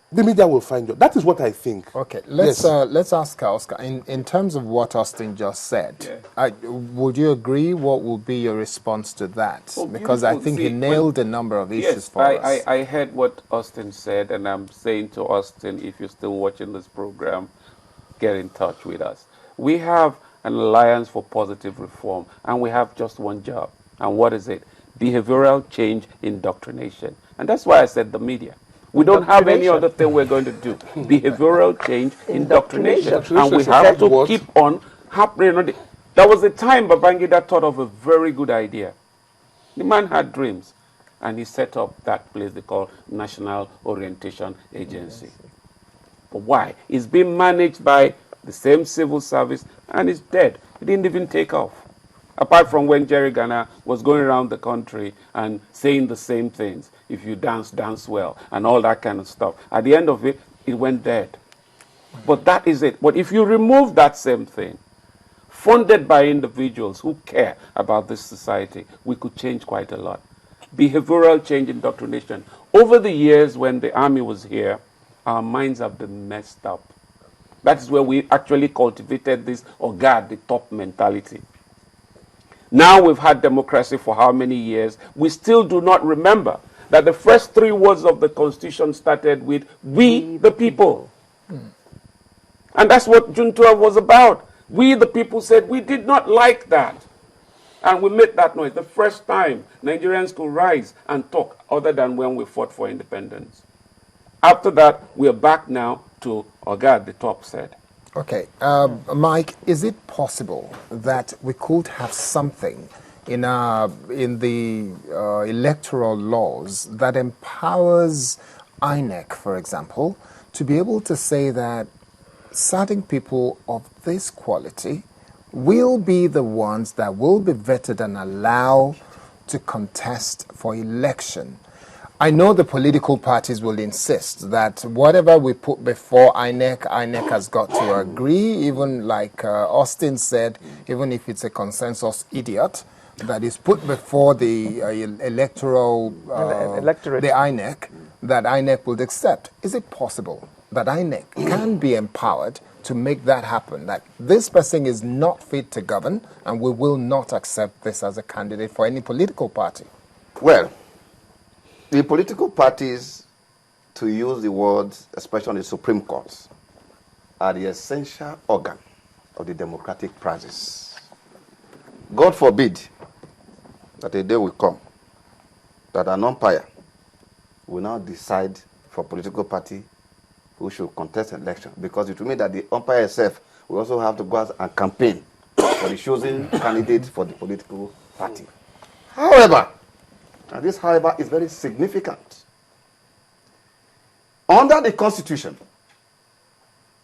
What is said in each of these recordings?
the media will find you. That is what I think. Okay, let's ask Oscar. In terms of what Austin just said, would you agree? What would be your response to that? Oh, because I think he nailed a number of issues for us. I heard what Austin said, and I'm saying to Austin, if you're still watching this program, get in touch with us. We have an Alliance for Positive Reform, and we have just one job. And what is it? Behavioral change indoctrination. And that's why I said the media. We don't have any other thing we're going to do. Behavioral change indoctrination. And we have to keep on happening. There was a time Babangida thought of a very good idea. The man had dreams, and he set up that place they call National Orientation Agency. But why? It's being managed by the same civil service, and it's dead. It didn't even take off. Apart from when Jerry Garner was going around the country and saying the same things. If you dance, dance well, and all that kind of stuff. At the end of it, it went dead. But that is it. But if you remove that same thing, funded by individuals who care about this society, we could change quite a lot. Behavioral change indoctrination. Over the years when the army was here, our minds have been messed up. That is where we actually cultivated this Oga at the top mentality. Now we've had democracy for how many years? We still do not remember that the first 3 words of the Constitution started with, we the people. And that's what June 12 was about. We the people said we did not like that. And we made that noise. The first time Nigerians could rise and talk, other than when we fought for independence. After that, we are back now to Oga at the top said. Okay, Mike, is it possible that we could have something in the electoral laws that empowers INEC, for example, to be able to say that certain people of this quality will be the ones that will be vetted and allowed to contest for election? I know the political parties will insist that whatever we put before INEC has got to agree, even like Austin said, even if it's a consensus idiot that is put before the electorate, the INEC, that INEC will accept. Is it possible that INEC can be empowered to make that happen, that this person is not fit to govern and we will not accept this as a candidate for any political party? Well, the political parties, to use the words, especially on the Supreme Court, are the essential organ of the democratic process. God forbid that a day will come that an umpire will now decide for a political party who should contest an election, because it will mean that the umpire itself will also have to go out and campaign for the chosen candidate for the political party. However, and this, however, is very significant. Under the Constitution,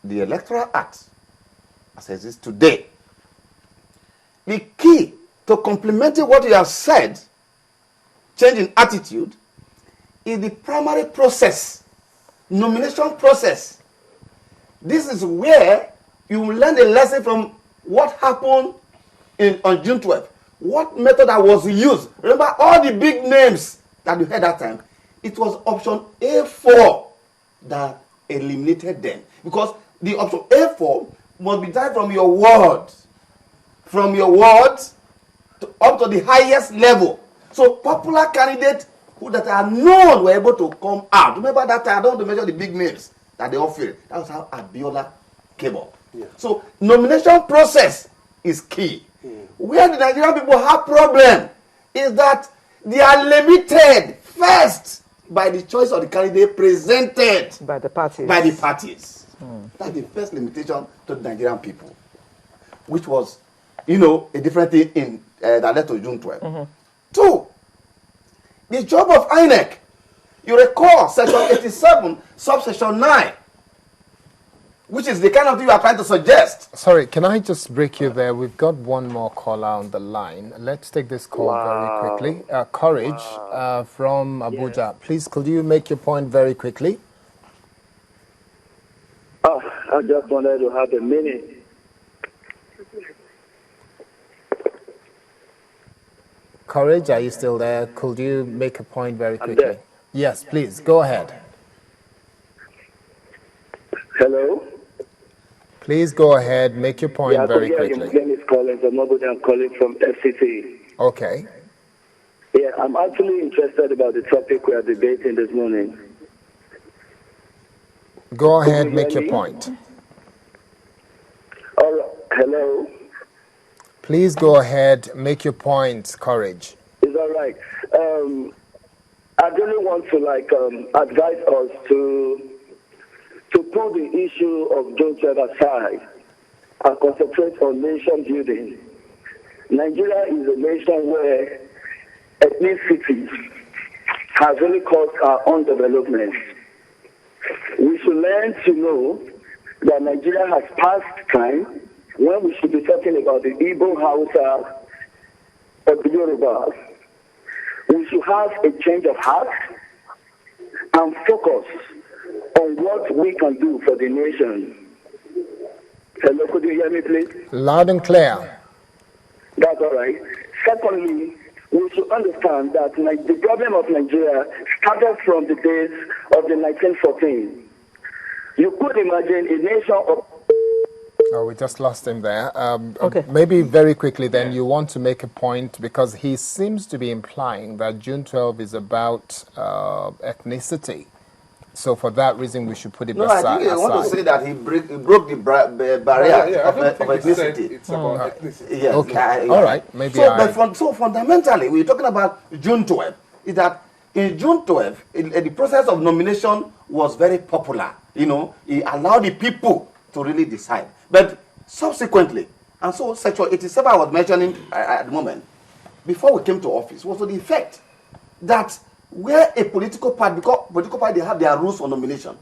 the Electoral Act, as it is today, the key to complementing what you have said, change in attitude, is the primary process, nomination process. This is where you will learn a lesson from what happened on June 12th. What method that was used? Remember all the big names that you had that time? It was option A4 that eliminated them. Because the option A4 must be done from your words. From your words up to the highest level. So popular candidates that are known were able to come out. Remember that time, I don't want to mention the big names that they all feel. That was how Abiola came up. Yeah. So nomination process is key. Where the Nigerian people have problem is that they are limited first by the choice of the candidate presented by the parties. That's the first limitation to the Nigerian people, which was, a different thing in that led to June 12. 2, the job of INEC. You recall Section 87, subsection 9. Which is the kind of thing you are trying to suggest. Sorry, can I just break you there? We've got one more caller on the line. Let's take this call very quickly. Courage from Abuja. Yes. Please, could you make your point very quickly? I just wanted to have a minute. Courage, are you still there? Could you make a point very quickly? Yes, please, go ahead. Hello? Please go ahead, make your point Yeah, I could very hear you. quickly. My name is Collins. I'm calling from FCT. Okay. Yeah, I'm actually interested about the topic we are debating this morning. Go Could ahead, you make hear your me? point. All right. Hello? Please go ahead, make your point, Courage. Is that right? I really want to advise us to put the issue of June 12 aside and concentrate on nation building. Nigeria is a nation where ethnicity has really caused our own development. We should learn to know that Nigeria has passed time when we should be talking about the Igbo, Hausa, or the Yoruba. We should have a change of heart and focus on what we can do for the nation. Hello, could you hear me, please? Loud and clear. That's all right. Secondly, we should understand that the problem of Nigeria started from the days of the 1914. You could imagine a nation of... Oh, we just lost him there. Okay. Maybe very quickly then, you want to make a point because he seems to be implying that June 12 is about ethnicity. So for that reason, we should put it No, I aside. think I want to say that he broke the barrier I of don't think he said ethnicity. it's about ethnicity. Yes. Okay. All right. Maybe So fundamentally, we're talking about June 12. Is that in June 12, the process of nomination was very popular. You know, it allowed the people to really decide. But subsequently, and so Section 87 I was mentioning at the moment, before we came to office, was to the effect that where a political party, because political party they have their rules for nomination,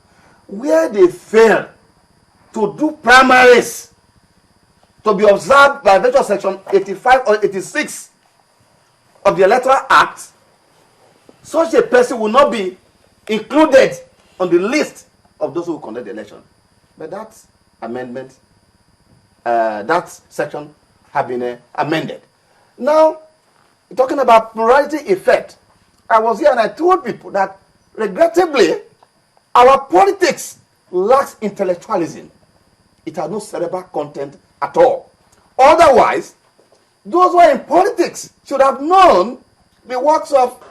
where they fail to do primaries to be observed by virtue of Section 85 or 86 of the Electoral Act, such a person will not be included on the list of those who conduct the election. But that amendment, that section have been amended. Now, talking about plurality effect, I was here and I told people that regrettably, our politics lacks intellectualism. It has no cerebral content at all. Otherwise, those who are in politics should have known the works of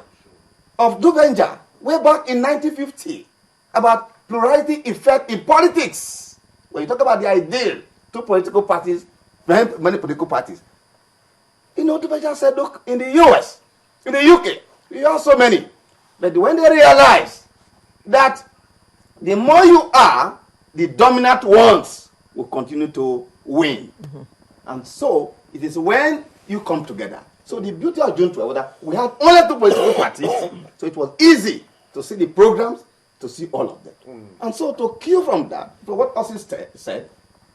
Duvenger way back in 1950 about plurality effect in politics. When you talk about the ideal, two political parties, many political parties. You know, Duvenger said, look, in the US, in the UK, you have so many. But when they realize that the more you are, the dominant ones will continue to win. Mm-hmm. And so, it is when you come together. So the beauty of June 12 was that we had only two political parties, so it was easy to see the programs, to see all of them. And so to cue from that, for what Ossie said,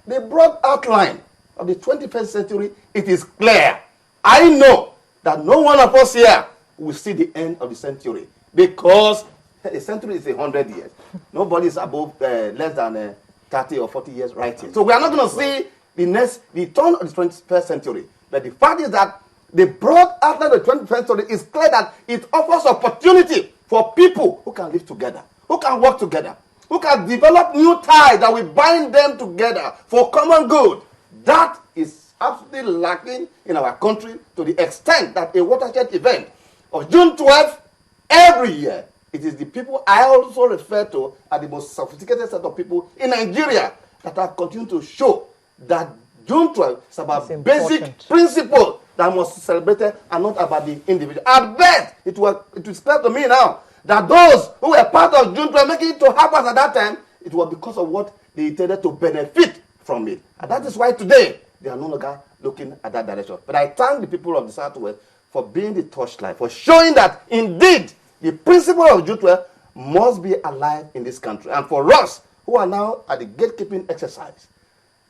the broad outline of the 21st century, it is clear. I know that no one of us here will see the end of the century because a century is 100 years. Nobody is above less than 30 or 40 years right here. So we are not going to see the turn of the 21st century. But the fact is that the broad outline of the 21st century is clear that it offers opportunity for people who can live together, who can work together, who can develop new ties that will bind them together for common good. That is absolutely lacking in our country to the extent that a watershed event of June 12th every year, it is the people I also refer to as the most sophisticated set of people in Nigeria that are continuing to show that June 12th is about basic principles that must be celebrated and not about the individual. At best, it will clear to me now that those who were part of June 12 making it to happen at that time, it was because of what they intended to benefit from it. And that is why today they are no longer looking at that direction. But I thank the people of the Southwest for being the torchlight, for showing that indeed the principle of June 12 must be alive in this country. And for us who are now at the gatekeeping exercise,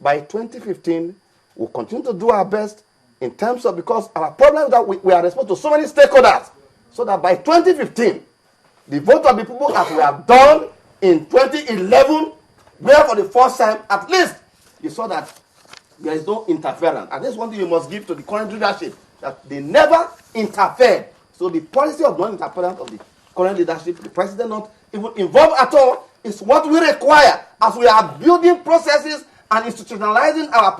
by 2015, we'll continue to do our best in terms of, because our problem is that we are responsible to so many stakeholders, so that by 2015, the vote of the people, as we have done in 2011, where for the first time, at least, you saw that there is no interference. And that's one thing you must give to the current leadership, that they never interfered. So the policy of non-interference of the current leadership, the president not even involved at all, is what we require. as we are building processes and institutionalizing our